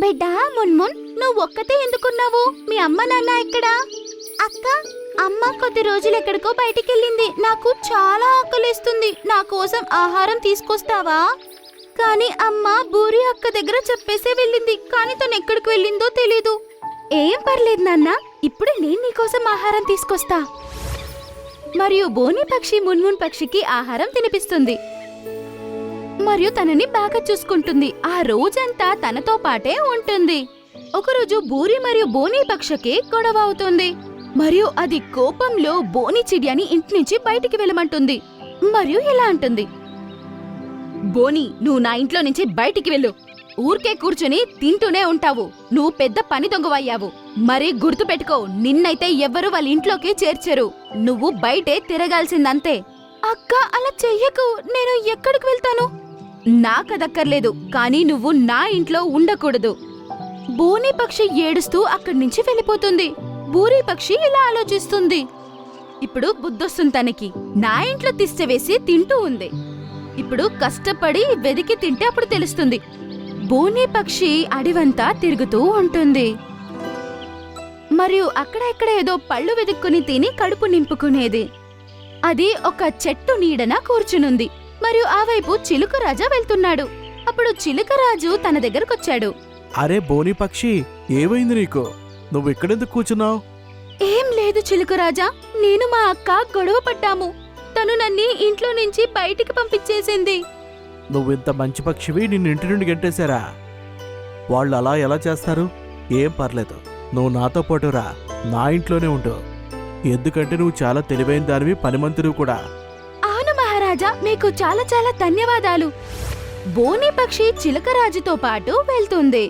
బిడ్డా మున్మున్, నువ్వు ఒక్కతే ఎందుకున్నావు? మీ అమ్మ నాన్న ఎక్కడా? అక్క, అమ్మ కొద్ది రోజులు ఎక్కడికో బయటికెళ్ళింది. నాకు చాలా ఆకలిస్తుంది. నా కోసం ఆహారం తీసుకొస్తావా? కానీ అమ్మ బూరి అక్క దగ్గర చెప్పేసే వెళ్ళింది. కానీ తను ఎక్కడికి వెళ్ళిందో తెలీదు. ఏం పర్లేదు నాన్న, ఇప్పుడే నేను నీకోసం ఆహారం తీసుకొస్తా. మరియు బోని పక్షి మున్మున్ పక్షికి ఆహారం తినిపిస్తుంది మరియు తనని బాగా చూసుకుంటుంది. ఆ రోజంతా తనతో పాటే ఉంటుంది. ఒకరోజు బూరి మరియు బోని పక్షికి గొడవ అవుతుంది మరియు అది కోపంలో బోని చిడియాని ఇంటి నుంచి బయటికి వెళ్ళమంటుంది మరియు ఇలా అంటుంది, బోని, నువ్వు నా ఇంట్లో నుంచి బయటికి వెళ్ళు. ఊరికే కూర్చుని తింటూనే ఉంటావు. నువ్వు పెద్ద పని దొంగవయ్యావు. మరి గుర్తుపెట్టుకో, నిన్నైతే ఎవ్వరూ వాళ్ళ ఇంట్లోకి చేర్చరు. నువ్వు బయటే తిరగాల్సిందంతే. అక్క, అలా చెయ్యకు. నేను ఎక్కడికి వెళ్తాను? నాకదక్కర్లేదు, కానీ నువ్వు నా ఇంట్లో ఉండకూడదు. బోని పక్షి ఏడుస్తూ అక్కడి నుంచి వెళ్ళిపోతుంది. బూరి పక్షి ఇలా ఆలోచిస్తుంది, ఇప్పుడు బుద్ధొస్తుంది తనకి. నా ఇంట్లో తిష్టవేసి తింటూ ఉంది. ఇప్పుడు కష్టపడి వెదికి తింటే అప్పుడు తెలుస్తుంది. బోని పక్షి అడివంతా తిరుగుతూ ఉంటుంది మరియు అక్కడ ఇక్కడ ఏదో పళ్ళు వెదుక్కుని తిని కడుపు నింపుకునేది. అది ఒక చెట్టు నీడన కూర్చునుంది మరియు ఆ వైపు చిలుకరాజా వెళ్తున్నాడు. అప్పుడు చిలుకరాజు తన దగ్గరకొచ్చాడు. అరే బోని పక్షి, ఏమైంది నీకు? నువ్వు ఇక్కడెందుకు కూర్చున్నావు? ఏం లేదు చిలుకరాజా, నేను మా అక్క గొడవ పడ్డాము. తను నన్ను ఇంట్లో నుంచి బయటికి పంపించేసింది. నువ్వింత మంచి పక్షివి, నిన్ను ఇంటి నుండి గెంటేశారా? వాళ్ళు అలా ఎలా చేస్తారు? ఏం పర్లేదు, నువ్వు నాతో పాటు రా. నా ఇంట్లోనే ఉండు. ఎందుకంటే నువ్వు చాలా తెలివైన దానివి, పనిమంతుడు కూడా. అవును మహారాజా, మీకు చాలా చాలా ధన్యవాదాలు. బోని పక్షి చిలకరాజుతో పాటు వెళ్తుంది.